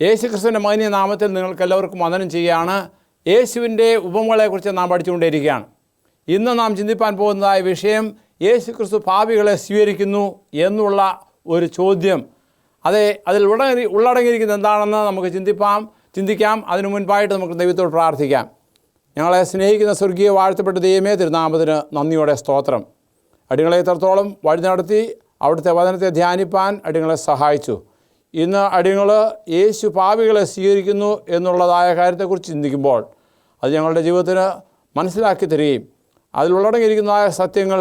യേശുക്രിസ്തുവിൻ്റെ മഹനീയ നാമത്തിൽ നിങ്ങൾക്കെല്ലാവർക്കും വന്ദനം ചെയ്യുകയാണ്. യേശുവിൻ്റെ ഉപമകളെക്കുറിച്ച് നാം പഠിച്ചുകൊണ്ടിരിക്കുകയാണ്. ഇന്ന് നാം ചിന്തിപ്പാൻ പോകുന്നതായ വിഷയം യേശുക്രിസ്തു പാപികളെ സ്വീകരിക്കുന്നു എന്നുള്ള ഒരു ചോദ്യം. അതിൽ ഉള്ളടങ്ങിയിരിക്കുന്നത് എന്താണെന്ന് നമുക്ക് ചിന്തിക്കാം. അതിനു മുൻപായിട്ട് നമുക്ക് ദൈവത്തോട് പ്രാർത്ഥിക്കാം. ഞങ്ങളെ സ്നേഹിക്കുന്ന സ്വർഗീയ വാഴ്ത്തപ്പെട്ട ദൈവമേ, തിരുനാമത്തിന് നന്ദിയോടെ സ്തോത്രം. അടിയങ്ങളെ ഇത്രത്തോളം വഴി നടത്തി അവിടുത്തെ വചനത്തെ ധ്യാനിപ്പാൻ അടിയങ്ങളെ സഹായിച്ചു. ഇന്ന് അടിയങ്ങൾ യേശു പാപികളെ സ്വീകരിക്കുന്നു എന്നുള്ളതായ കാര്യത്തെക്കുറിച്ച് ചിന്തിക്കുമ്പോൾ അത് ഞങ്ങളുടെ ജീവിതത്തിന് മനസ്സിലാക്കി തരികയും അതിലുള്ളടങ്ങിയിരിക്കുന്നതായ സത്യങ്ങൾ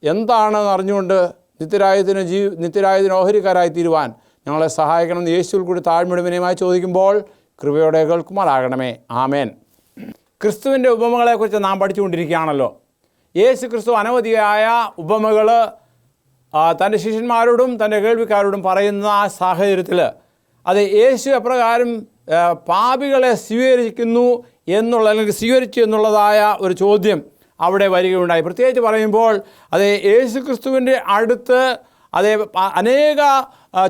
എന്താണെന്ന് അറിഞ്ഞുകൊണ്ട് നിത്യരായതിന് ഓഹരിക്കാരായി തീരുവാൻ ഞങ്ങളെ സഹായിക്കണമെന്ന് യേശുവിൽ കൂടി താഴ്മയുടമനയുമായി ചോദിക്കുമ്പോൾ കൃപയോടെ കേൾക്കുമാറാകണമേ. ആമേൻ. ക്രിസ്തുവിൻ്റെ ഉപമകളെക്കുറിച്ച് നാം പഠിച്ചുകൊണ്ടിരിക്കുകയാണല്ലോ. യേശു ക്രിസ്തു അനവധിയായ ഉപമകൾ തൻ്റെ ശിഷ്യന്മാരോടും തൻ്റെ കേൾവിക്കാരോടും പറയുന്ന ആ സാഹചര്യത്തിൽ യേശു എപ്രകാരം പാപികളെ സ്വീകരിക്കുന്നു അല്ലെങ്കിൽ സ്വീകരിച്ചു എന്നുള്ളതായ ഒരു ചോദ്യം അവിടെ വരികയുണ്ടായി. പ്രത്യേകിച്ച് പറയുമ്പോൾ യേശു ക്രിസ്തുവിൻ്റെ അടുത്ത് അനേക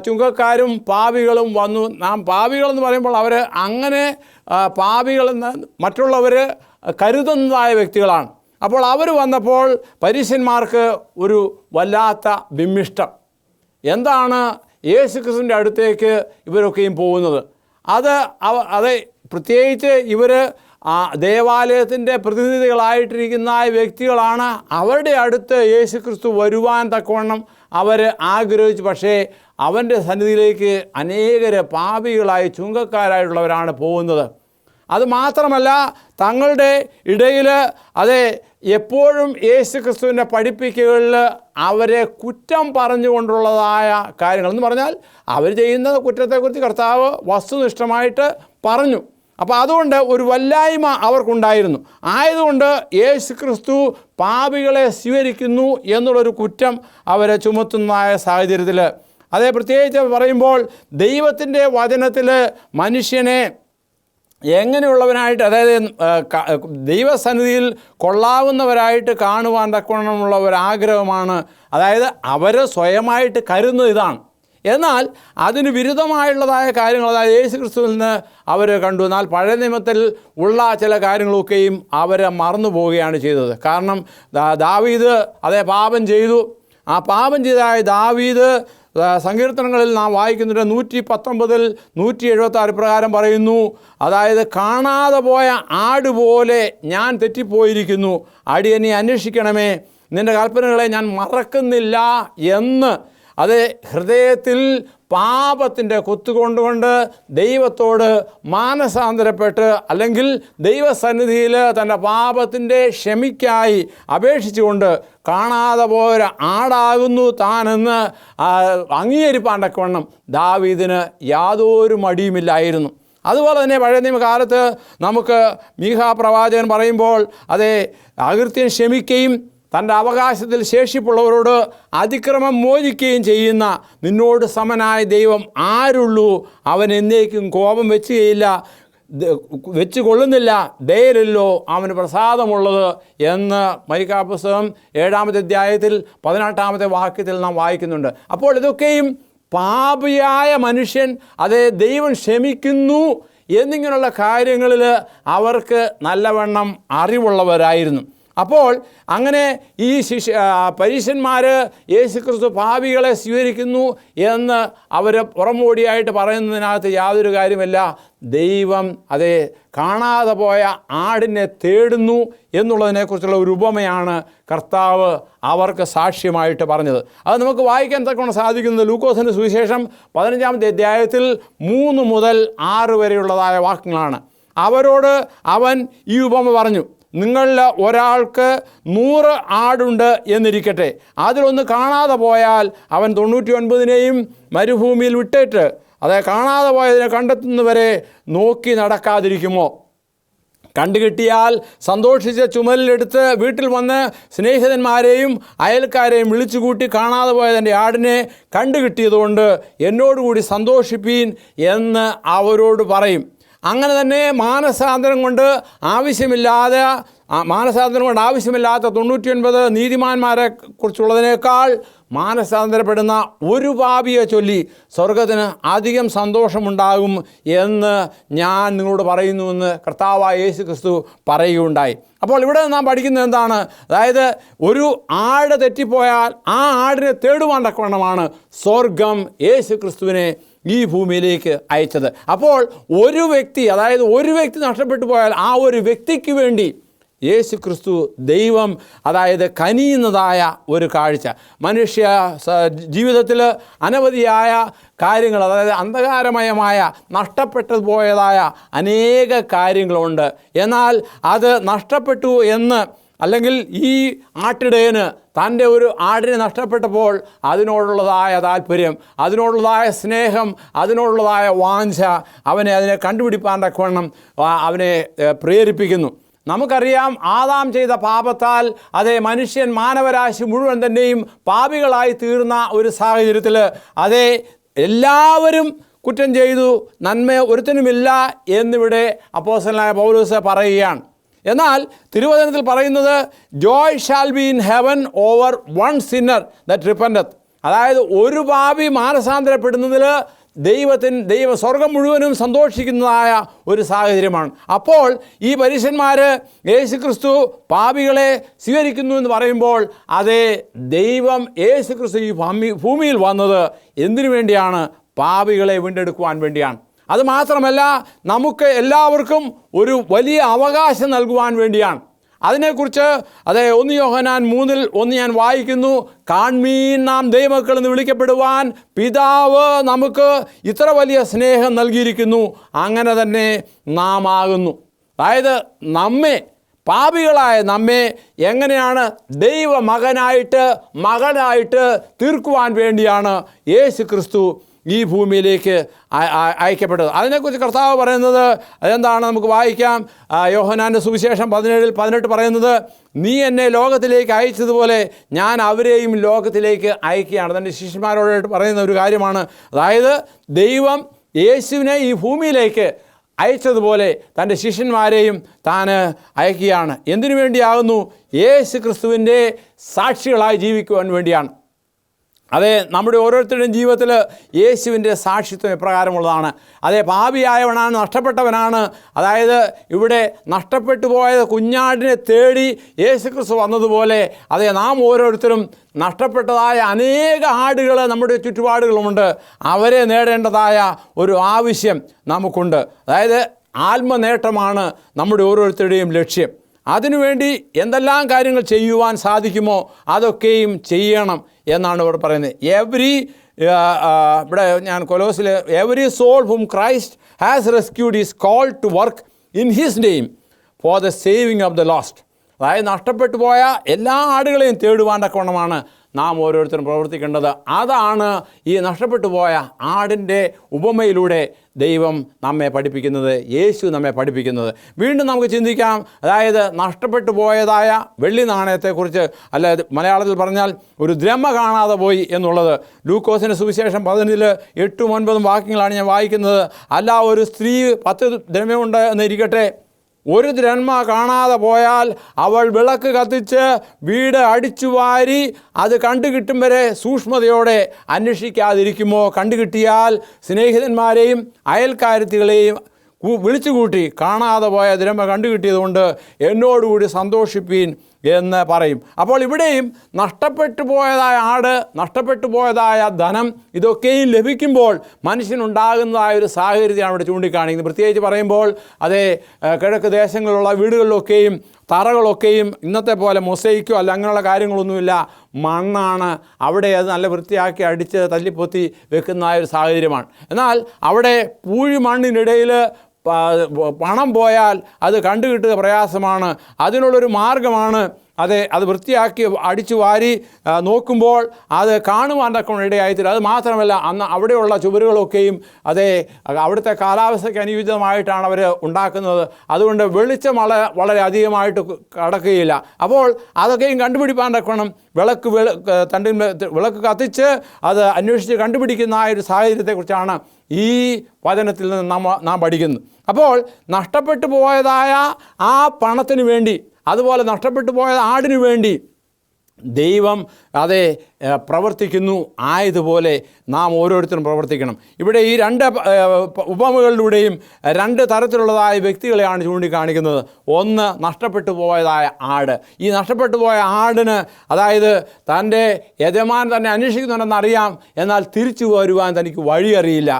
ചുങ്കക്കാരും പാപികളും വന്നു. നാം പാപികളെന്ന് പറയുമ്പോൾ അവർ അങ്ങനെ പാപികളെന്ന് മറ്റുള്ളവർ കരുതുന്നതായ വ്യക്തികളാണ്. അപ്പോൾ അവർ വന്നപ്പോൾ പരീശന്മാർക്ക് ഒരു വല്ലാത്ത ബിംബിഷ്ടം. എന്താണ് യേശു ക്രിസ്തുവിൻ്റെ അടുത്തേക്ക് ഇവരൊക്കെയും പോകുന്നത്? പ്രത്യേകിച്ച് ഇവർ ദേവാലയത്തിൻ്റെ പ്രതിനിധികളായിട്ടിരിക്കുന്ന വ്യക്തികളാണ്. അവരുടെ അടുത്ത് യേശു ക്രിസ്തു വരുവാൻ തക്കവണ്ണം അവർ ആഗ്രഹിച്ചു. പക്ഷേ അവൻ്റെ സന്നിധിയിലേക്ക് അനേകര് പാപികളായി ചുങ്കക്കാരായിട്ടുള്ളവരാണ് പോകുന്നത്. അതുമാത്രമല്ല, തങ്ങളുടെ ഇടയിൽ എപ്പോഴും യേശു ക്രിസ്തുവിൻ്റെ പഠിപ്പിക്കലുകളിൽ അവരെ കുറ്റം പറഞ്ഞുകൊണ്ടുള്ളതായ കാര്യങ്ങൾ എന്ന് പറഞ്ഞാൽ അവർ ചെയ്യുന്ന കുറ്റത്തെക്കുറിച്ച് കർത്താവ് വസ്തുനിഷ്ഠമായിട്ട് പറഞ്ഞു. അപ്പോൾ അതുകൊണ്ട് ഒരു വല്ലായ്മ അവർക്കുണ്ടായിരുന്നു. ആയതുകൊണ്ട് യേശു ക്രിസ്തു പാപികളെ സ്വീകരിക്കുന്നു എന്നുള്ളൊരു കുറ്റം അവരെ ചുമത്തുന്നതായ സാഹചര്യത്തിൽ പ്രത്യേകിച്ച് പറയുമ്പോൾ ദൈവത്തിൻ്റെ വചനത്തിൽ മനുഷ്യനെ എങ്ങനെയുള്ളവനായിട്ട്, ദൈവസന്നിധിയിൽ കൊള്ളാവുന്നവരായിട്ട് കാണുവാൻ തക്കവണ്ണമുള്ള ഒരാഗ്രഹമാണ്. അവർ സ്വയമായിട്ട് കരുതുന്നത് ഇതാണ്. എന്നാൽ അതിന് വിരുദ്ധമായുള്ളതായ കാര്യങ്ങൾ യേശു ക്രിസ്തുവിൽ നിന്ന് അവർ കണ്ടു. എന്നാൽ പഴയ നിയമത്തിൽ ഉള്ള ചില കാര്യങ്ങളൊക്കെയും അവർ മറന്നു പോവുകയാണ് ചെയ്തത്. കാരണം ദാവീദ് പാപം ചെയ്തു. ആ പാപം ചെയ്തതായ ദാവീദ് സങ്കീർത്തനങ്ങളിൽ നാം വായിക്കുന്നുണ്ട്. 119 176 പ്രകാരം പറയുന്നു, കാണാതെ പോയ ആടുപോലെ ഞാൻ തെറ്റിപ്പോയിരിക്കുന്നു, അടിയനെ അന്വേഷിക്കണമേ, നിൻ്റെ കൽപ്പനകളെ ഞാൻ മറക്കുന്നില്ല എന്ന് ഹൃദയത്തിൽ പാപത്തിൻ്റെ കൊത്തുകൊണ്ടുകൊണ്ട് ദൈവത്തോട് മാനസാന്തരപ്പെട്ട് അല്ലെങ്കിൽ ദൈവസന്നിധിയിൽ തൻ്റെ പാപത്തിൻ്റെ ക്ഷമയ്ക്കായി അപേക്ഷിച്ചുകൊണ്ട് കാണാതെ പോയ ആടാകുന്നു താനെന്ന് അംഗീകരിപ്പാൻ തക്കവണ്ണം ദാവീദിന് യാതൊരു മടിയുമില്ലായിരുന്നു. അതുപോലെ തന്നെ പഴയ നിയമകാലത്ത് നമുക്ക് മീഖാ പ്രവാചകൻ പറയുമ്പോൾ അകൃത്യം ക്ഷമിക്കുകയും തൻ്റെ അവകാശത്തിൽ ശേഷിപ്പുള്ളവരോട് അതിക്രമം മോചിക്കുകയും ചെയ്യുന്ന നിന്നോട് സമനായ ദൈവം ആരുള്ളൂ? അവൻ എന്നേക്കും കോപം വെച്ച് കൊള്ളുന്നില്ല, ദയരല്ലോ അവന് പ്രസാദമുള്ളത് എന്ന് മീഖാ പുസ്തകം 7-ാമത്തെ അധ്യായത്തിൽ 18-ാമത്തെ വാക്യത്തിൽ നാം വായിക്കുന്നുണ്ട്. അപ്പോൾ ഇതൊക്കെയും പാപിയായ മനുഷ്യൻ ദൈവം ക്ഷമിക്കുന്നു എന്നിങ്ങനെയുള്ള കാര്യങ്ങളിൽ അവർക്ക് നല്ലവണ്ണം അറിവുള്ളവരായിരുന്നു. അപ്പോൾ അങ്ങനെ ഈ പരീശന്മാർ യേശുക്രിസ്തു പാപികളെ സ്വീകരിക്കുന്നു എന്ന് അവർ പുറമോടിയായിട്ട് പറയുന്നതിനകത്ത് യാതൊരു കാര്യമില്ല. ദൈവം കാണാതെ പോയ ആടിനെ തേടുന്നു എന്നുള്ളതിനെക്കുറിച്ചുള്ള ഒരു ഉപമയാണ് കർത്താവ് അവർക്ക് സാക്ഷ്യമായിട്ട് പറഞ്ഞത്. അത് നമുക്ക് വായിക്കാൻ തക്കവണ്ണം സാധിക്കുന്നത് ലൂക്കോസിൻ്റെ സുവിശേഷം 15-ാമത്തെ അധ്യായത്തിൽ 3 മുതൽ 6 വരെയുള്ളതായ വാക്യങ്ങളാണ്. അവരോട് അവൻ ഈ ഉപമ പറഞ്ഞു, നിങ്ങളിൽ ഒരാൾക്ക് 100 ആടുണ്ട് എന്നിരിക്കട്ടെ, അതിലൊന്ന് കാണാതെ പോയാൽ അവൻ 99നെയും മരുഭൂമിയിൽ വിട്ടിട്ട് കാണാതെ പോയതിനെ കണ്ടെത്തുന്നവരെ നോക്കി നടക്കാതിരിക്കുമോ? കണ്ടുകിട്ടിയാൽ സന്തോഷിച്ച ചുമലിലെടുത്ത് വീട്ടിൽ വന്ന് സ്നേഹിതന്മാരെയും അയൽക്കാരെയും വിളിച്ചുകൂട്ടി കാണാതെ പോയതിൻ്റെ ആടിനെ കണ്ടുകിട്ടിയതുകൊണ്ട് എന്നോടുകൂടി സന്തോഷിപ്പീൻ എന്ന് അവരോട് പറയും. അങ്ങനെ തന്നെ മാനസാന്തരം കൊണ്ട് ആവശ്യമില്ലാതെ മാനസാന്തരം കൊണ്ട് ആവശ്യമില്ലാത്ത 99 നീതിമാന്മാരെ കുറിച്ചുള്ളതിനേക്കാൾ മാനസാന്തരപ്പെടുന്ന ഒരു പാപിയെ ചൊല്ലി സ്വർഗത്തിന് അധികം സന്തോഷമുണ്ടാകും എന്ന് ഞാൻ നിങ്ങളോട് പറയുന്നുവെന്ന് കർത്താവായ യേശു ക്രിസ്തു പറയുകയുണ്ടായി. അപ്പോൾ ഇവിടെ നാം പഠിക്കുന്നത് എന്താണ്? അതായത് ഒരു ആട് തെറ്റിപ്പോയാൽ ആ ആടിനെ തേടുവാൻ തക്കവണ്ണമാണ് സ്വർഗം യേശു ക്രിസ്തുവിനെ ഈ ഭൂമിയിലേക്ക് അയച്ചത്. അപ്പോൾ ഒരു വ്യക്തി നഷ്ടപ്പെട്ടു പോയാൽ ആ ഒരു വ്യക്തിക്ക് വേണ്ടി യേശു ക്രിസ്തു ദൈവം കനിയുന്നതായ ഒരു കാഴ്ച. മനുഷ്യ ജീവിതത്തിൽ അനവധിയായ കാര്യങ്ങൾ, അന്ധകാരമയമായ നഷ്ടപ്പെട്ടു പോയതായ അനേക കാര്യങ്ങളുണ്ട്. എന്നാൽ അത് നഷ്ടപ്പെട്ടു എന്ന്, അല്ലെങ്കിൽ ഈ ആട്ടിടയന് തൻ്റെ ഒരു ആടിനെ നഷ്ടപ്പെട്ടപ്പോൾ അതിനോടുള്ളതായ താല്പര്യം, അതിനോടുള്ളതായ സ്നേഹം, അതിനോടുള്ളതായ വാഞ്ച അതിനെ കണ്ടുപിടിപ്പാൻ തക്കവണ്ണം അവനെ പ്രേരിപ്പിക്കുന്നു. നമുക്കറിയാം, ആദാം ചെയ്ത പാപത്താൽ മനുഷ്യൻ, മാനവരാശി മുഴുവൻ തന്നെയും പാപികളായി തീർന്ന ഒരു സാഹചര്യത്തിൽ എല്ലാവരും കുറ്റം ചെയ്തു, നന്മ ഒരുത്തനുമില്ല എന്നിവിടെ അപ്പോസ്തലനായ പൗലോസ് പറയുകയാണ്. എന്നാൽ തിരുവചനത്തിൽ പറയുന്നത് joy shall be in heaven over one sinner that repenteth. അതായത് ഒരു പാപി മാനസാന്തരപ്പെടുന്നതിൽ സ്വർഗം മുഴുവനും സന്തോഷിക്കുന്നതായ ഒരു സാഹചര്യമാണ്. അപ്പോൾ ഈ പരീശന്മാർ യേശുക്രിസ്തു പാപികളെ സ്വീകരിക്കുന്നു എന്ന് പറയുമ്പോൾ ദൈവം യേശുക്രിസ്തു ഈ ഭൂമിയിൽ വന്നത് എന്തിനു വേണ്ടിയാണ്? പാപികളെ വീണ്ടെടുക്കുവാൻ വേണ്ടിയാണ്. അതുമാത്രമല്ല, നമുക്ക് എല്ലാവർക്കും ഒരു വലിയ അവകാശം നൽകുവാൻ വേണ്ടിയാണ്. അതിനെക്കുറിച്ച് 1 യോഹന്നാൻ 3:1 ഞാൻ വായിക്കുന്നു. കാൺമീൻ നാം ദൈവമക്കൾ എന്ന് വിളിക്കപ്പെടുവാൻ പിതാവ് നമുക്ക് ഇത്ര വലിയ സ്നേഹം നൽകിയിരിക്കുന്നു, അങ്ങനെ തന്നെ നാം ആകുന്നു. അതായത് പാപികളായ നമ്മെ എങ്ങനെയാണ് മകനായിട്ട് തീർക്കുവാൻ വേണ്ടിയാണ് യേശു ക്രിസ്തു ഈ ഭൂമിയിലേക്ക് അയക്കപ്പെട്ടത്. അതിനെക്കുറിച്ച് കർത്താവ് പറയുന്നത് അതെന്താണ്? നമുക്ക് വായിക്കാം. യോഹന്നാൻ്റെ സുവിശേഷം 17:18 പറയുന്നത്, നീ എന്നെ ലോകത്തിലേക്ക് അയച്ചതുപോലെ ഞാൻ അവരെയും ലോകത്തിലേക്ക് അയക്കുകയാണ്. തൻ്റെ ശിഷ്യന്മാരോട് പറയുന്ന ഒരു കാര്യമാണ്. അതായത് ദൈവം യേശുവിനെ ഈ ഭൂമിയിലേക്ക് അയച്ചതുപോലെ തൻ്റെ ശിഷ്യന്മാരെയും താൻ അയക്കുകയാണ്. എന്തിനു വേണ്ടിയാകുന്നു? യേശു ക്രിസ്തുവിൻ്റെ സാക്ഷികളായി ജീവിക്കുവാൻ വേണ്ടിയാണ്. നമ്മുടെ ഓരോരുത്തരുടെയും ജീവിതത്തിൽ യേശുവിൻ്റെ സാക്ഷിത്വം എപ്രകാരമുള്ളതാണ്? പാപിയായവനാണ്, നഷ്ടപ്പെട്ടവനാണ്. ഇവിടെ നഷ്ടപ്പെട്ടു പോയ കുഞ്ഞാടിനെ തേടി യേശുക്രിസ്തു വന്നതുപോലെ നാം ഓരോരുത്തരും നഷ്ടപ്പെട്ടതായ അനേക ആടുകൾ നമ്മുടെ ചുറ്റുപാടുകളുമുണ്ട്. അവരെ നേടേണ്ടതായ ഒരു ആവശ്യം നമുക്കുണ്ട്. ആത്മനേട്ടമാണ് നമ്മുടെ ഓരോരുത്തരുടെയും ലക്ഷ്യം. അതിനുവേണ്ടി എന്തെല്ലാം കാര്യങ്ങൾ ചെയ്യുവാൻ സാധിക്കുമോ അതൊക്കെയും ചെയ്യണം എന്നാണ് ഇവിടെ പറയുന്നത്. ഇവിടെ ഞാൻ കൊലോസിൽ every soul whom Christ has rescued is called to work in his name for the saving of the lost. നഷ്ടപ്പെട്ടു പോയ എല്ലാ ആടുകളെയും തേടുവാൻ തക്കവണ്ണമാണ് നാം ഓരോരുത്തരും പ്രവർത്തിക്കേണ്ടത്. അതാണ് ഈ നഷ്ടപ്പെട്ടു പോയ ആടിൻ്റെ ഉപമയിലൂടെ ദൈവം നമ്മെ പഠിപ്പിക്കുന്നത്, യേശു നമ്മെ പഠിപ്പിക്കുന്നത്. വീണ്ടും നമുക്ക് ചിന്തിക്കാം. നഷ്ടപ്പെട്ടു പോയതായ വെള്ളി നാണയത്തെക്കുറിച്ച്, മലയാളത്തിൽ പറഞ്ഞാൽ ഒരു ദ്രഹ്മ കാണാതെ പോയി എന്നുള്ളത്. ലൂക്കോസിൻ്റെ സുവിശേഷം 10:8-9 വാക്യങ്ങളാണ് ഞാൻ വായിക്കുന്നത്. ഒരു സ്ത്രീ 10 ദ്രഹ്മയുണ്ട് എന്നിരിക്കട്ടെ, ഒരു ദ്രഹ്മ കാണാതെ പോയാൽ അവൾ വിളക്ക് കത്തിച്ച് വീട് അടിച്ചുവാരി അത് കണ്ടുകിട്ടും വരെ സൂക്ഷ്മതയോടെ അന്വേഷിക്കാതിരിക്കുമോ? കണ്ടുകിട്ടിയാൽ സ്നേഹിതന്മാരെയും അയൽക്കാരത്തികളെയും വിളിച്ചുകൂട്ടി കാണാതെ പോയ ദ്രഹ്മ കണ്ടുകിട്ടിയതുകൊണ്ട് എന്നോടുകൂടി സന്തോഷിപ്പീൻ എന്ന് പറയും. അപ്പോൾ ഇവിടെയും നഷ്ടപ്പെട്ടു പോയതായ ആട്, നഷ്ടപ്പെട്ടു പോയതായ ധനം, ഇതൊക്കെയും ലഭിക്കുമ്പോൾ മനുഷ്യനുണ്ടാകുന്നതായ ഒരു സാഹചര്യത്തെയാണ് ഇവിടെ ചൂണ്ടിക്കാണിക്കുന്നത്. പ്രത്യേകിച്ച് പറയുമ്പോൾ കിഴക്ക് ദേശങ്ങളിലുള്ള വീടുകളിലൊക്കെയും തറകളൊക്കെയും ഇന്നത്തെ പോലെ മൊസൈക്കോ അങ്ങനെയുള്ള കാര്യങ്ങളൊന്നുമില്ല, മണ്ണാണ്. അവിടെ നല്ല വൃത്തിയാക്കി അടിച്ച് തല്ലിപ്പൊത്തി വെക്കുന്ന ഒരു സാഹചര്യമാണ്. എന്നാൽ അവിടെ പൂഴി മണ്ണിനിടയിൽ പണം പോയാൽ അത് കണ്ടുകിട്ടുക പ്രയാസമാണ്. അതിനുള്ളൊരു മാർഗമാണ് അത് വൃത്തിയാക്കി അടിച്ചു വാരി നോക്കുമ്പോൾ അത് കാണുവാൻ തക്കവണ്ണം ഇടയായിത്തീരും. അത് മാത്രമല്ല, അന്ന് അവിടെയുള്ള ചുവരുകളൊക്കെയും അവിടുത്തെ കാലാവസ്ഥയ്ക്ക് അനുയോജ്യമായിട്ടാണ് അവർ ഉണ്ടാക്കുന്നത്. അതുകൊണ്ട് വെളിച്ചം വളരെ അധികമായിട്ട് കടക്കുകയില്ല. അപ്പോൾ അതൊക്കെയും കണ്ടുപിടിപ്പാൻ തക്കവണ്ണം വിളക്ക് കത്തിച്ച് അത് അന്വേഷിച്ച് കണ്ടുപിടിക്കുന്ന ഒരു സാഹചര്യത്തെക്കുറിച്ചാണ് ഈ വചനത്തിൽ നിന്ന് നാം പഠിക്കുന്നത്. അപ്പോൾ നഷ്ടപ്പെട്ടു പോയതായ ആ പണത്തിന് വേണ്ടി, അതുപോലെ നഷ്ടപ്പെട്ടു പോയ ആടിനു വേണ്ടി ദൈവം അതെ പ്രവർത്തിക്കുന്നു. ആയതുപോലെ നാം ഓരോരുത്തരും പ്രവർത്തിക്കണം. ഇവിടെ ഈ രണ്ട് ഉപമകളിലൂടെയും രണ്ട് തരത്തിലുള്ളതായ വ്യക്തികളെയാണ് ചൂണ്ടിക്കാണിക്കുന്നത്. ഒന്ന്, നഷ്ടപ്പെട്ടു പോയതായ ആട്. ഈ നഷ്ടപ്പെട്ടു പോയ ആടിന്, അതായത് തൻ്റെ യജമാൻ തന്നെ അന്വേഷിക്കുന്നുണ്ടെന്നറിയാം, എന്നാൽ തിരിച്ചു വരുവാൻ തനിക്ക് വഴിയറിയില്ല.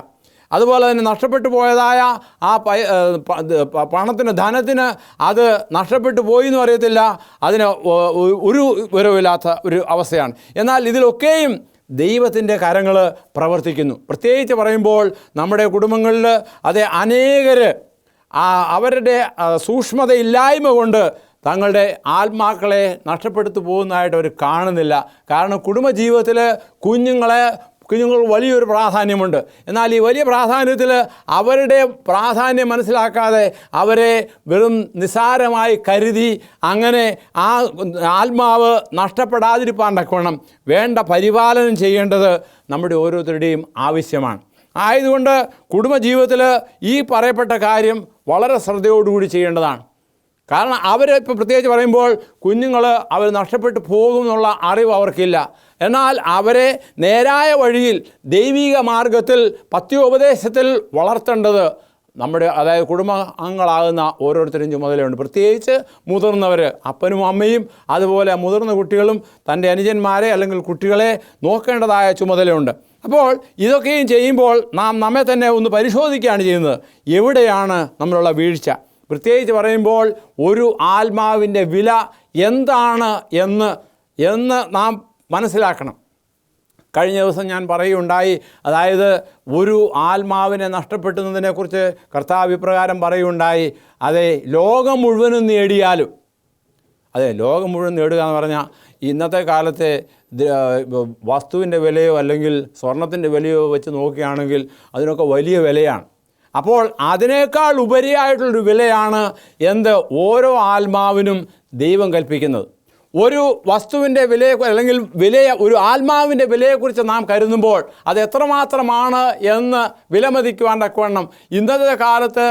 അതുപോലെ തന്നെ നഷ്ടപ്പെട്ടു പോയതായ ആ പണത്തിന്, ധനത്തിന്, അത് നഷ്ടപ്പെട്ടു പോയി എന്നും അറിയത്തില്ല, അതിന് ഒരു വിവരമില്ലാത്ത ഒരു അവസ്ഥയാണ്. എന്നാൽ ഇതിലൊക്കെയും ദൈവത്തിൻ്റെ കരങ്ങൾ പ്രവർത്തിക്കുന്നു. പ്രത്യേകിച്ച് പറയുമ്പോൾ നമ്മുടെ കുടുംബങ്ങളിൽ അത് അനേകർ അവരുടെ സൂക്ഷ്മതയില്ലായ്മ കൊണ്ട് തങ്ങളുടെ ആത്മാക്കളെ നഷ്ടപ്പെടുത്തു പോകുന്നതായിട്ട് അവർ കാണുന്നില്ല. കാരണം കുടുംബജീവിതത്തിൽ കുഞ്ഞുങ്ങൾ വലിയൊരു പ്രാധാന്യമുണ്ട്. എന്നാൽ ഈ വലിയ പ്രാധാന്യത്തിൽ അവരുടെ പ്രാധാന്യം മനസ്സിലാക്കാതെ അവരെ വെറും നിസ്സാരമായി കരുതി അങ്ങനെ ആ ആത്മാവ് നഷ്ടപ്പെടാതിരിക്കാൻ തക്കവണ്ണം വേണ്ട പരിപാലനം ചെയ്യേണ്ടത് നമ്മുടെ ഓരോരുത്തരുടെയും ആവശ്യമാണ്. ആയതുകൊണ്ട് കുടുംബജീവിതത്തിൽ ഈ പറയപ്പെട്ട കാര്യം വളരെ ശ്രദ്ധയോടുകൂടി ചെയ്യേണ്ടതാണ്. കാരണം ഇപ്പോൾ പ്രത്യേകിച്ച് പറയുമ്പോൾ കുഞ്ഞുങ്ങൾ അവർ നഷ്ടപ്പെട്ടു പോകുമെന്നുള്ള അറിവ് അവർക്കില്ല. എന്നാൽ അവരെ നേരായ വഴിയിൽ ദൈവിക മാർഗത്തിൽ പഥ്യോപദേശത്തിൽ വളർത്തേണ്ടത് നമ്മുടെ, അതായത് കുടുംബാംഗങ്ങളാകുന്ന ഓരോരുത്തരും ചുമതലയുണ്ട്. പ്രത്യേകിച്ച് മുതിർന്നവർ, അപ്പനും അമ്മയും അതുപോലെ മുതിർന്ന കുട്ടികളും തൻ്റെ അനുജന്മാരെ അല്ലെങ്കിൽ കുട്ടികളെ നോക്കേണ്ടതായ ചുമതലയുണ്ട്. അപ്പോൾ ഇതൊക്കെയും ചെയ്യുമ്പോൾ നാം നമ്മെ തന്നെ ഒന്ന് പരിശോധിക്കുകയാണ് ചെയ്യുന്നത്. എവിടെയാണ് നമ്മളുള്ള വീഴ്ച? പ്രത്യേകിച്ച് പറയുമ്പോൾ ഒരു ആത്മാവിൻ്റെ വില എന്താണ് എന്ന് നാം മനസ്സിലാക്കണം. കഴിഞ്ഞ ദിവസം ഞാൻ പറയുകയുണ്ടായി, അതായത് ഒരു ആത്മാവിനെ നഷ്ടപ്പെടുന്നതിനെക്കുറിച്ച് കർത്താവ് ഇപ്രകാരം പറയുകയുണ്ടായി, അതെ, ലോകം മുഴുവനും നേടിയാലും, ലോകം മുഴുവൻ നേടുക എന്ന് പറഞ്ഞാൽ ഇന്നത്തെ കാലത്തെ വസ്തുവിൻ്റെ വിലയോ അല്ലെങ്കിൽ സ്വർണത്തിൻ്റെ വിലയോ വെച്ച് നോക്കുകയാണെങ്കിൽ അതിനൊക്കെ വലിയ വിലയാണ്. അപ്പോൾ അതിനേക്കാൾ ഉപരിയായിട്ടുള്ളൊരു വിലയാണ് ഓരോ ആത്മാവിനും ദൈവം കൽപ്പിക്കുന്നത്. ഒരു വസ്തുവിൻ്റെ വിലയെ അല്ലെങ്കിൽ ഒരു ആത്മാവിൻ്റെ വിലയെക്കുറിച്ച് നാം കരുതുമ്പോൾ അത് എത്രമാത്രമാണ് എന്ന് വിലമതിക്കുവാൻ തക്കവണ്ണം ഇന്നത്തെ കാലത്ത്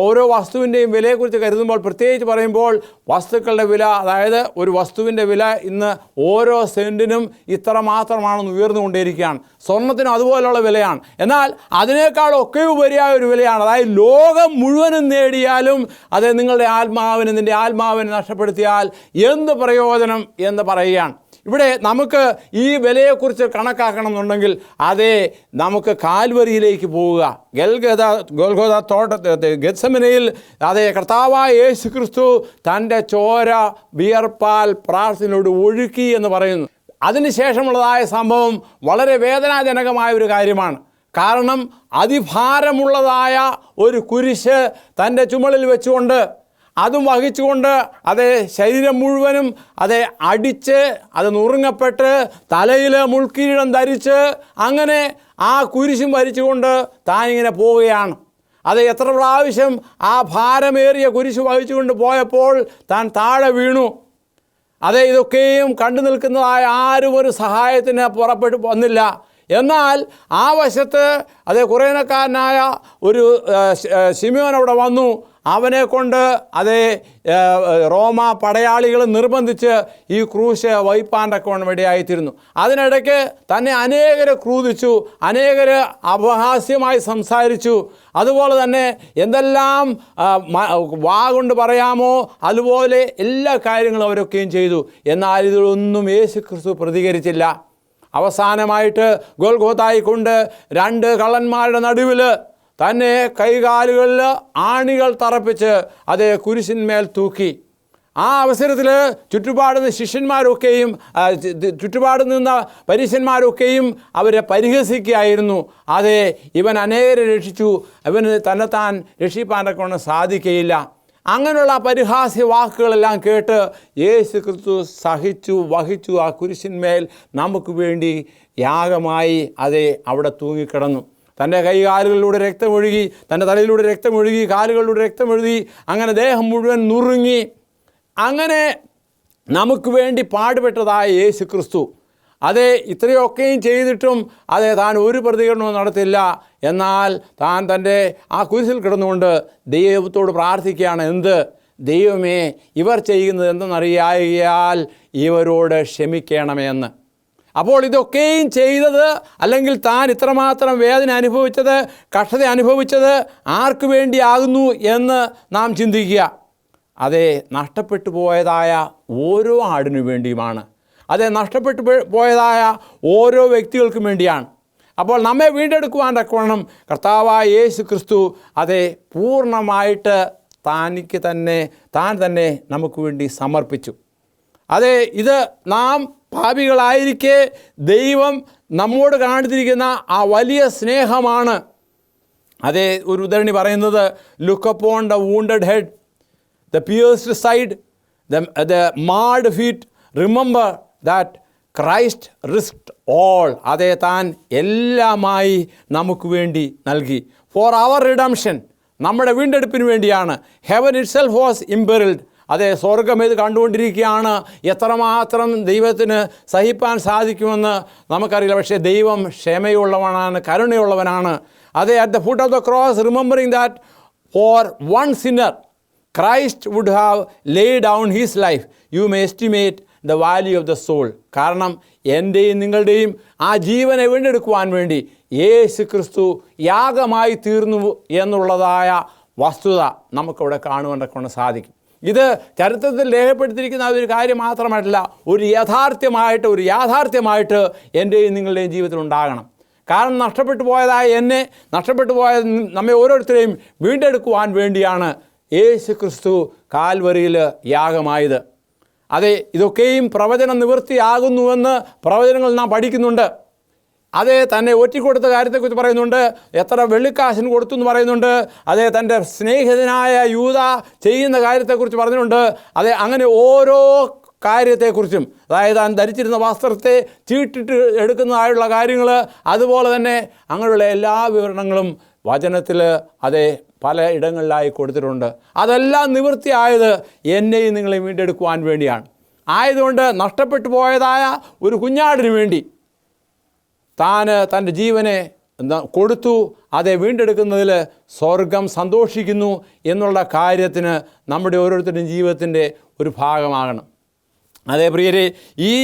ഓരോ വസ്തുവിൻ്റെയും വിലയെക്കുറിച്ച് കരുതുമ്പോൾ, പ്രത്യേകിച്ച് പറയുമ്പോൾ വസ്തുക്കളുടെ വില, അതായത് ഒരു വസ്തുവിൻ്റെ വില ഇന്ന് ഓരോ സെൻറ്റിനും ഇത്ര മാത്രമാണെന്ന് ഉയർന്നുകൊണ്ടിരിക്കുകയാണ്. സ്വർണത്തിനും അതുപോലുള്ള വിലയാണ്. എന്നാൽ അതിനേക്കാളൊക്കെ ഉപരിയായ ഒരു വിലയാണ്, അതായത് ലോകം മുഴുവനും നേടിയാലും നിങ്ങളുടെ നിൻ്റെ ആത്മാവിനെ നഷ്ടപ്പെടുത്തിയാൽ എന്ത് പ്രയോജനം എന്ന് പറയുകയാണ്. ഇവിടെ നമുക്ക് ഈ വിലയെക്കുറിച്ച് കണക്കാക്കണം എന്നുണ്ടെങ്കിൽ നമുക്ക് കാൽവരിയിലേക്ക് പോവുക. ഗൊൽഗോഥ തോട്ടത്തിൽ ഗെത്സമനയിൽ കർത്താവായ യേശു ക്രിസ്തു തൻ്റെ ചോര വിയർപ്പാൽ പ്രാർത്ഥനയോട് ഒഴുക്കി എന്ന് പറയുന്നു. അതിനുശേഷമുള്ളതായ സംഭവം വളരെ വേദനാജനകമായ ഒരു കാര്യമാണ്. കാരണം അതിഭാരമുള്ളതായ ഒരു കുരിശ് തൻ്റെ ചുമലിൽ വെച്ചുകൊണ്ട്, അതും വഹിച്ചുകൊണ്ട് ശരീരം മുഴുവനും അടിച്ച് നുറുങ്ങപ്പെട്ട് തലയിൽ മുൾക്കിരീടം ധരിച്ച് അങ്ങനെ ആ കുരിശും വരിച്ചുകൊണ്ട് താനിങ്ങനെ പോവുകയാണ്. എത്ര പ്രാവശ്യം ആ ഭാരമേറിയ കുരിശ് വഹിച്ചുകൊണ്ട് പോയപ്പോൾ താൻ താഴെ വീണു. ഇതൊക്കെയും കണ്ടു നിൽക്കുന്നതായ ആരും ഒരു സഹായത്തിന് പുറപ്പെട്ടു വന്നില്ല. എന്നാൽ ആ വശത്ത് കുറേനക്കാരനായ ഒരു ശിമയോൻ അവിടെ വന്നു. അവനെ കൊണ്ട് റോമ പടയാളികൾ നിർബന്ധിച്ച് ഈ ക്രൂശ് വഹിപ്പാൻ തക്കവണ്ണം ഇടയായിത്തീരുന്നു. അതിനിടയ്ക്ക് തന്നെ അനേകരെ ക്രൂദിച്ചു, അനേകർ അപഹാസ്യമായി സംസാരിച്ചു. അതുപോലെ തന്നെ എന്തെല്ലാം വാ കൊണ്ട് പറയാമോ അതുപോലെ എല്ലാ കാര്യങ്ങളും അവരൊക്കെയും ചെയ്തു. എന്നാൽ ഇതിലൊന്നും യേശു ക്രിസ്തു പ്രതികരിച്ചില്ല. അവസാനമായിട്ട് ഗൊൽഗോഥായിൽ കൊണ്ട് രണ്ട് കള്ളന്മാരുടെ നടുവിൽ തന്നെ കൈകാലുകളിൽ ആണികൾ തറപ്പിച്ച് കുരിശിന്മേൽ തൂക്കി. ആ അവസരത്തിൽ ചുറ്റുപാടുന്ന ശിഷ്യന്മാരൊക്കെയും ചുറ്റുപാട് നിന്ന പരീശന്മാരൊക്കെയും അവരെ പരിഹസിക്കുകയായിരുന്നു. ഇവൻ അനേകരെ രക്ഷിച്ചു, ഇവന് തന്നെത്താൻ രക്ഷിപ്പാനൊക്കെ കൊണ്ട് സാധിക്കുകയില്ല. അങ്ങനെയുള്ള പരിഹാസ്യ വാക്കുകളെല്ലാം കേട്ട് യേശു ക്രിസ്തു സഹിച്ചു വഹിച്ചു ആ കുരിശിന്മേൽ നമുക്ക് വേണ്ടി യാഗമായി അവിടെ തൂങ്ങിക്കിടന്നു. തൻ്റെ കൈകാലുകളിലൂടെ രക്തമൊഴുകി, തൻ്റെ തലയിലൂടെ രക്തമൊഴുകി, കാലുകളിലൂടെ രക്തമൊഴുകി, അങ്ങനെ ദേഹം മുഴുവൻ നുറുങ്ങി. അങ്ങനെ നമുക്ക് വേണ്ടി പാടുപെട്ടതായ യേശു ക്രിസ്തു ഇത്രയൊക്കെയും ചെയ്തിട്ടും താൻ ഒരു പ്രതികരണവും നടത്തില്ല. എന്നാൽ താൻ തൻ്റെ ആ കുരിശിൽ കിടന്നുകൊണ്ട് ദൈവത്തോട് പ്രാർത്ഥിക്കുകയാണ്. ദൈവമേ ഇവർ ചെയ്യുന്നത് എന്തെന്നറിയായാൽ ഇവരോട് ക്ഷമിക്കണമെന്ന്. അപ്പോൾ ഇതൊക്കെയും ചെയ്തത്, അല്ലെങ്കിൽ താൻ ഇത്രമാത്രം വേദന അനുഭവിച്ചത്, കഷ്ടത അനുഭവിച്ചത് ആർക്കു വേണ്ടിയാകുന്നു എന്ന് നാം ചിന്തിക്കുക. അതെ, നഷ്ടപ്പെട്ടു പോയതായ ഓരോ ആടിനു വേണ്ടിയുമാണ്. അതെ, നഷ്ടപ്പെട്ടു പോയതായ ഓരോ വ്യക്തികൾക്കും വേണ്ടിയാണ്. അപ്പോൾ നമ്മെ വീണ്ടെടുക്കുവാൻ തക്കവണ്ണം കർത്താവായ യേശു ക്രിസ്തു അതെ പൂർണ്ണമായിട്ട് താൻ തന്നെ നമുക്ക് വേണ്ടി സമർപ്പിച്ചു. അതെ, ഇത് നാം പാപികളായിരിക്കെ ദൈവം നമ്മോട് കാണിച്ചിരിക്കുന്ന ആ വലിയ സ്നേഹമാണ്. അതെ, ഒരു ഉദാഹരണി പറയുന്നത്, look upon the wounded head, the pierced side, the marred feet, remember that Christ risked all. അതേ, താൻ എല്ലാമായി നമുക്ക് വേണ്ടി നൽകി. ഫോർ അവർ റിഡംഷൻ, നമ്മുടെ വീണ്ടെടുപ്പിന് വേണ്ടിയാണ്. Heaven itself was imperiled. അതെ, സ്വർഗം ഇത് കണ്ടുകൊണ്ടിരിക്കുകയാണ്. എത്രമാത്രം ദൈവത്തിന് സഹിപ്പാൻ സാധിക്കുമെന്ന് നമുക്കറിയില്ല. പക്ഷേ ദൈവം ക്ഷമയുള്ളവനാണ്, കരുണയുള്ളവനാണ്. അതെ, at the foot of the cross, remembering that for one sinner Christ would have lay down his life, you may estimate the value of the soul. കാരണം എൻ്റെയും നിങ്ങളുടെയും ആ ജീവനെ വീണ്ടെടുക്കുവാൻ വേണ്ടി യേശു ക്രിസ്തു യാഗമായി തീർന്നു എന്നുള്ളതായ വസ്തുത നമുക്കവിടെ കാണുവാൻ സാധിക്കും. ഇത് ചരിത്രത്തിൽ രേഖപ്പെടുത്തിയിരിക്കുന്ന ഒരു കാര്യം മാത്രമായിട്ടല്ല, ഒരു യാഥാർത്ഥ്യമായിട്ട് എൻ്റെയും നിങ്ങളുടെയും ജീവിതത്തിൽ ഉണ്ടാകണം. കാരണം നഷ്ടപ്പെട്ടു പോയതായ എന്നെ, നഷ്ടപ്പെട്ടു പോയ നമ്മെ ഓരോരുത്തരെയും വീണ്ടെടുക്കുവാൻ വേണ്ടിയാണ് യേശു ക്രിസ്തു കാൽവരിയിൽ യാഗമായത്. അതെ, ഇതൊക്കെയും പ്രവചന നിവൃത്തിയാകുന്നുവെന്ന് പ്രവചനങ്ങൾ നാം പഠിക്കുന്നുണ്ട്. അതേ, തന്നെ ഒറ്റിക്കൊടുത്ത കാര്യത്തെക്കുറിച്ച് പറയുന്നുണ്ട്. എത്ര വെള്ളിക്കാശിന് കൊടുത്തു എന്ന് പറയുന്നുണ്ട്. അതേ, തൻ്റെ സ്നേഹിതനായ യൂദ ചെയ്യുന്ന കാര്യത്തെക്കുറിച്ച് പറഞ്ഞിട്ടുണ്ട്. അതെ, അങ്ങനെ ഓരോ കാര്യത്തെക്കുറിച്ചും, അതായത് താൻ ധരിച്ചിരുന്ന വസ്ത്രത്തെ ചീട്ടിട്ട് എടുക്കുന്നതായുള്ള കാര്യങ്ങൾ, അതുപോലെ തന്നെ അങ്ങനെയുള്ള എല്ലാ വിവരണങ്ങളും വചനത്തിൽ അതേ പല ഇടങ്ങളിലായി കൊടുത്തിട്ടുണ്ട്. അതെല്ലാം നിവൃത്തിയായത് എന്നെയും നിങ്ങളെയും വീണ്ടെടുക്കുവാൻ വേണ്ടിയാണ്. ആയതുകൊണ്ട് നഷ്ടപ്പെട്ടു പോയതായ ഒരു കുഞ്ഞാടിന് വേണ്ടി തൻ്റെ ജീവനെ കൊടുത്തു. അതേ, വീണ്ടെടുക്കുന്നതിൽ സ്വർഗം സന്തോഷിക്കുന്നു എന്നുള്ള കാര്യത്തിന് നമ്മുടെ ഓരോരുത്തരുടെയും ജീവിതത്തിൻ്റെ ഒരു ഭാഗമാകണം. അതേ പ്രിയരെ, ഈ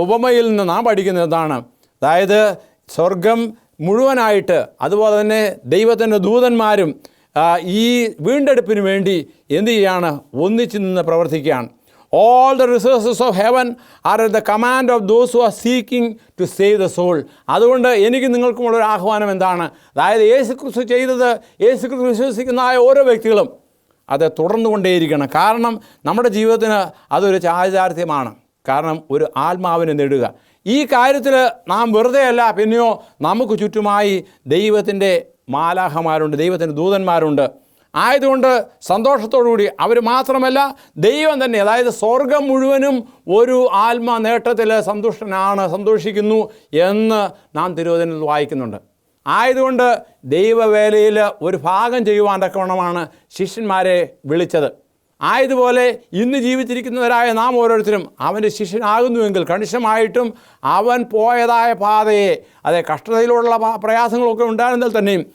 ഉപമയിൽ നിന്ന് നാം പഠിക്കുന്നത് എന്താണ്? അതായത് സ്വർഗം മുഴുവനായിട്ട്, അതുപോലെ തന്നെ ദൈവത്തിൻ്റെ ദൂതന്മാരും ഈ വീണ്ടെടുപ്പിന് വേണ്ടി എന്ത് ചെയ്യാണ്? ഒന്നിച്ചു നിന്ന് പ്രവർത്തിക്കുകയാണ്. All the resources of heaven are at the command of those who are seeking to save the soul. അതുകൊണ്ട് എനിക്ക് നിങ്ങൾക്കുമുള്ളൊരു ആഹ്വാനം എന്താണ്? അതായത് യേശുക്രിസ്തു ചെയ്തത്, യേശുക്രിസ്തു വിശ്വസിക്കുന്ന ഓരോ വ്യക്തികളും അത് തുടർന്നുകൊണ്ടേയിരിക്കണം. കാരണം നമ്മുടെ ജീവിതത്തിന് അതൊരു ചാരിതാർത്ഥ്യമാണ്. കാരണം ഒരു ആത്മാവിനെ നേടുക. ഈ കാര്യത്തിൽ നാം വെറുതെ അല്ല, പിന്നെയോ നമുക്ക് ചുറ്റുമായി ദൈവത്തിൻ്റെ മാലാഖമാരുണ്ട്, ദൈവത്തിൻ്റെ ദൂതന്മാരുണ്ട്. ആയതുകൊണ്ട് സന്തോഷത്തോടുകൂടി അവർ മാത്രമല്ല, ദൈവം തന്നെ, അതായത് സ്വർഗം മുഴുവനും ഒരു ആത്മ നേട്ടത്തിൽ സന്തോഷിക്കുന്നു എന്ന് നാം തിരുവചനത്തിൽ വായിക്കുന്നുണ്ട്. ആയതുകൊണ്ട് ദൈവവേലയിൽ ഒരു ഭാഗം ചെയ്യുവാൻ തക്കവണ്ണമാണ് ശിഷ്യന്മാരെ വിളിച്ചത്. ആയതുപോലെ ഇന്ന് ജീവിച്ചിരിക്കുന്നവരായ നാം ഓരോരുത്തരും അവൻ്റെ ശിഷ്യനാകുന്നുവെങ്കിൽ കണിശമായിട്ടും അവൻ പോയതായ പാതയെ, അതേ കഷ്ടതയിലുള്ള പ്രയാസങ്ങളൊക്കെ ഉണ്ടായിരുന്നാൽ തന്നെയും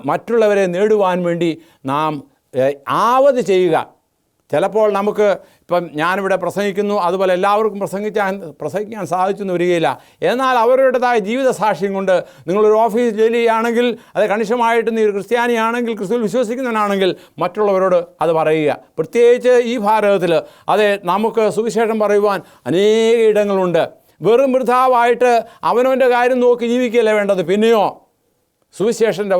മറ്റുള്ളവരെ നേടുവാൻ വേണ്ടി നാം ആവത് ചെയ്യുക. ചിലപ്പോൾ നമുക്ക് ഇപ്പം ഞാനിവിടെ പ്രസംഗിക്കുന്നു, അതുപോലെ എല്ലാവർക്കും പ്രസംഗിക്കാൻ സാധിച്ചെന്ന് വരികയില്ല. എന്നാൽ അവരുടേതായ ജീവിത സാക്ഷ്യം കൊണ്ട്, നിങ്ങളൊരു ഓഫീസ് ജോലി ചെയ്യുകയാണെങ്കിൽ, അത് കണിശമായിട്ട് നീ ഒരു ക്രിസ്ത്യാനിയാണെങ്കിൽ, ക്രിസ്തുവിൽ വിശ്വസിക്കുന്നവനാണെങ്കിൽ മറ്റുള്ളവരോട് അത് പറയുക. പ്രത്യേകിച്ച് ഈ ഭാരതത്തിൽ അതെ നമുക്ക് സുവിശേഷം പറയുവാൻ അനേക ഇടങ്ങളുണ്ട്. വെറും വൃഥാവായിട്ട് അവനവൻ്റെ കാര്യം നോക്കി ജീവിക്കുകയല്ലേ വേണ്ടത്. പിന്നെയോ സുവിശേഷൻ്റെ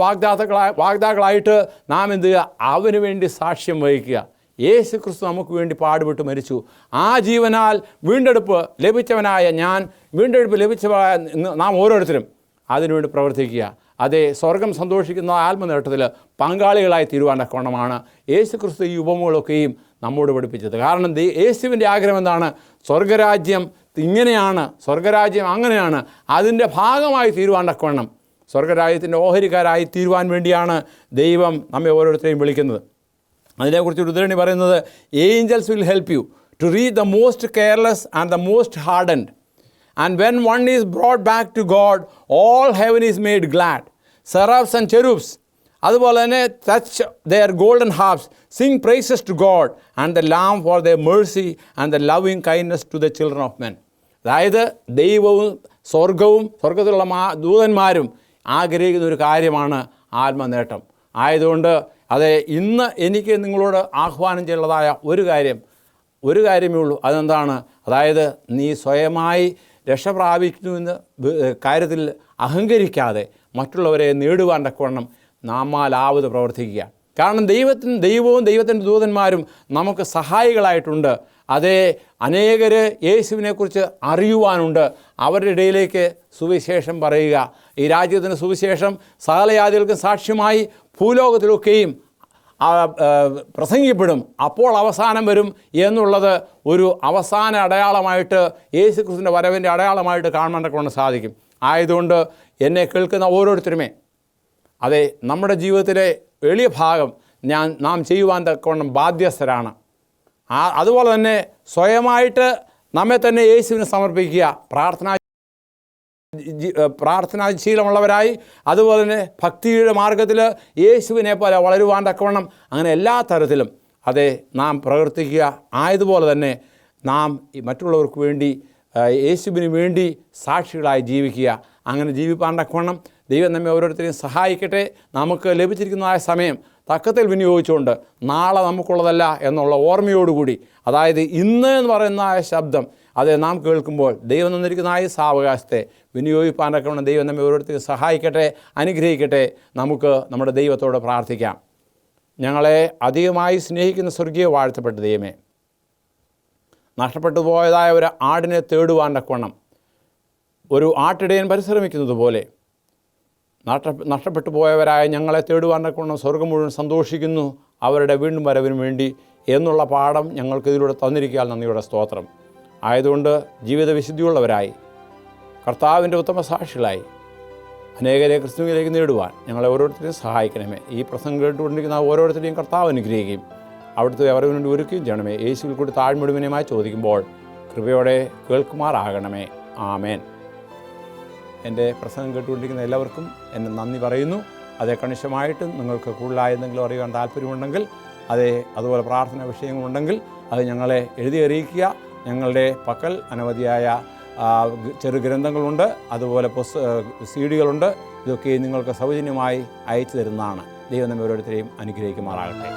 വാഗ്ദാക്കളായിട്ട് നാം എന്ത് ചെയ്യുക? അവന് വേണ്ടി സാക്ഷ്യം വഹിക്കുക. യേശു ക്രിസ്തു നമുക്ക് വേണ്ടി പാടുപെട്ട് മരിച്ചു. ആ ജീവനാൽ വീണ്ടെടുപ്പ് ലഭിച്ചവനായ ഞാൻ, വീണ്ടെടുപ്പ് ലഭിച്ചവനായ നാം ഓരോരുത്തരും അതിനുവേണ്ടി പ്രവർത്തിക്കുക. അതേ, സ്വർഗം സന്തോഷിക്കുന്ന ആത്മനേട്ടത്തിൽ പങ്കാളികളായി തീരുവാൻ തക്കവണ്ണമാണ് യേശു ക്രിസ്തു ഈ ഉപമകളൊക്കെയും നമ്മോട് പഠിപ്പിച്ചത്. കാരണം യേശുവിൻ്റെ ആഗ്രഹം എന്താണ്? സ്വർഗരാജ്യം ഇങ്ങനെയാണ്, സ്വർഗരാജ്യം അങ്ങനെയാണ്, അതിൻ്റെ ഭാഗമായി തീരുവാൻ തക്കവണ്ണം, സ്വർഗരാജ്യത്തിൻ്റെ ഓഹരിക്കാരായി തീരുവാൻ വേണ്ടിയാണ് ദൈവം നമ്മെ ഓരോരുത്തരെയും വിളിക്കുന്നത്. അതിനെക്കുറിച്ച് ഒരു ഉദാഹരണം പറയുന്നത്, angels will help you to reach the most careless and the most hardened. And when one is brought back to God, all heaven is made glad. Seraphs and cherubs അതുപോലെ തന്നെ touch their golden harps, sing praises to God and the lamb for their mercy and the loving kindness to the children of men. അതായത് ദൈവവും സ്വർഗത്തിലുള്ള ദൂതന്മാരും ആഗ്രഹിക്കുന്ന ഒരു കാര്യമാണ് ആത്മനേട്ടം. ആയതുകൊണ്ട് അതെ, ഇന്ന് എനിക്ക് നിങ്ങളോട് ആഹ്വാനം ചെയ്യുന്നതായ ഒരു കാര്യമേ ഉള്ളൂ. അതെന്താണ്? അതായത് നീ സ്വയമായി രക്ഷ പ്രാപിക്കുന്നുവെന്ന് കാര്യത്തിൽ അഹങ്കരിക്കാതെ മറ്റുള്ളവരെ നേടുവാൻ തക്കവണ്ണം നാമാലാവത് പ്രവർത്തിക്കുക. കാരണം ദൈവവും ദൈവത്തിൻ്റെ ദൂതന്മാരും നമുക്ക് സഹായികളായിട്ടുണ്ട്. അതേ, അനേകർ യേശുവിനെക്കുറിച്ച് അറിയുവാനുണ്ട്. അവരുടെ ഇടയിലേക്ക് സുവിശേഷം പറയുക. ഈ രാജ്യത്തിൻ്റെ സുവിശേഷം സകലജാതികൾക്കും സാക്ഷ്യമായി ഭൂലോകത്തിലൊക്കെയും പ്രസംഗിക്കപ്പെടും. അപ്പോൾ അവസാനം വരും എന്നുള്ളത് ഒരു അവസാന അടയാളമായിട്ട്, യേശു ക്രിസ്തുവിൻ്റെ വരവിൻ്റെ അടയാളമായിട്ട് കാണാൻ കൊണ്ട് സാധിക്കും. ആയതുകൊണ്ട് എന്നെ കേൾക്കുന്ന ഓരോരുത്തരുമേ, അതെ, നമ്മുടെ ജീവിതത്തിലെ എളിയ ഭാഗം നാം ചെയ്യുവാൻ തക്കവണ്ണം ബാധ്യസ്ഥരാണ്. അതുപോലെ തന്നെ സ്വയമായിട്ട് നമ്മെ തന്നെ യേശുവിന് സമർപ്പിക്കുക. പ്രാർത്ഥനാശീലമുള്ളവരായി, അതുപോലെ തന്നെ ഭക്തിയുടെ മാർഗത്തിൽ യേശുവിനെ പോലെ വളരുവാൻ തക്കവണ്ണം അങ്ങനെ എല്ലാ തരത്തിലും അതെ നാം പ്രവർത്തിക്കുക. ആയതുപോലെ തന്നെ നാം മറ്റുള്ളവർക്ക് വേണ്ടി, യേശുവിന് വേണ്ടി സാക്ഷികളായി ജീവിക്കുക. അങ്ങനെ ജീവിപ്പാൻ തക്കവണ്ണം ദൈവം നമ്മെ ഓരോരുത്തരെയും സഹായിക്കട്ടെ. നമുക്ക് ലഭിച്ചിരിക്കുന്നതായ സമയം തക്കത്തിൽ വിനിയോഗിച്ചുകൊണ്ട് നാളെ നമുക്കുള്ളതല്ല എന്നുള്ള ഓർമ്മയോടുകൂടി, അതായത് ഇന്ന് എന്ന് പറയുന്ന ശബ്ദം അത് നാം കേൾക്കുമ്പോൾ ദൈവം തന്നിരിക്കുന്ന ഈ സാവകാശത്തെ വിനിയോഗിപ്പാൻ തക്കവണ്ണം ദൈവം നമ്മെ ഓരോരുത്തരെയും സഹായിക്കട്ടെ, അനുഗ്രഹിക്കട്ടെ. നമുക്ക് നമ്മുടെ ദൈവത്തോട് പ്രാർത്ഥിക്കാം. ഞങ്ങളെ അധികമായി സ്നേഹിക്കുന്ന സ്വർഗീയ വാഴ്ത്തപ്പെട്ട ദൈവമേ, നഷ്ടപ്പെട്ടു പോയതായ ഒരു ആടിനെ തേടുവാൻ തക്കവണ്ണം ഒരു ആട്ടിടയൻ പരിശ്രമിക്കുന്നത് പോലെ നഷ്ടപ്പെട്ടു പോയവരായ ഞങ്ങളെ തേടുവാൻ തക്കവണ്ണം സ്വർഗം മുഴുവൻ സന്തോഷിക്കുന്നു അവരുടെ വീണ്ടും വരവിന് വേണ്ടി എന്നുള്ള പാഠം ഞങ്ങൾക്ക് ഇതിലൂടെ തന്നിരിക്കാൻ നന്ദിയുടെ സ്തോത്രം. ആയതുകൊണ്ട് ജീവിത വിശുദ്ധിയുള്ളവരായി, കർത്താവിൻ്റെ ഉത്തമ സാക്ഷികളായി അനേകരെ ക്രിസ്തുവിലേക്ക് നേടുവാൻ ഞങ്ങളെ ഓരോരുത്തരെയും സഹായിക്കണമേ. ഈ പ്രസംഗം കേട്ടുകൊണ്ടിരിക്കുന്ന ഓരോരുത്തരെയും കർത്താവ് അനുഗ്രഹിക്കുകയും അവിടുത്തെ അവർക്ക് വേണ്ടി ഒരുക്കുകയും ചെയ്യണമേ. യേശുവിൽ കൂടി താഴ്മൊടുവിനുമായി ചോദിക്കുമ്പോൾ കൃപയോടെ കേൾക്കുമാറാകണമേ. ആമേൻ. എൻ്റെ പ്രസംഗം കേട്ടുകൊണ്ടിരിക്കുന്ന എല്ലാവർക്കും എന്നെ നന്ദി പറയുന്നു. അതേ കണിശമായിട്ട് നിങ്ങൾക്ക് കൂടുതലായി എന്തെങ്കിലും അറിയാൻ താല്പര്യമുണ്ടെങ്കിൽ, അതുപോലെ പ്രാർത്ഥന വിഷയങ്ങളുണ്ടെങ്കിൽ അത് ഞങ്ങളെ എഴുതി അറിയിക്കുക. ഞങ്ങളുടെ പക്കൽ അനവധിയായ ചെറു ഗ്രന്ഥങ്ങളുണ്ട്, അതുപോലെ CD-കളുണ്ട്. ഇതൊക്കെ നിങ്ങൾക്ക് സൗജന്യമായി അയച്ചു തരുന്നതാണ്. ദൈവം നമ്മെ ഓരോരുത്തരെയും അനുഗ്രഹിക്കുമാറാകട്ടെ.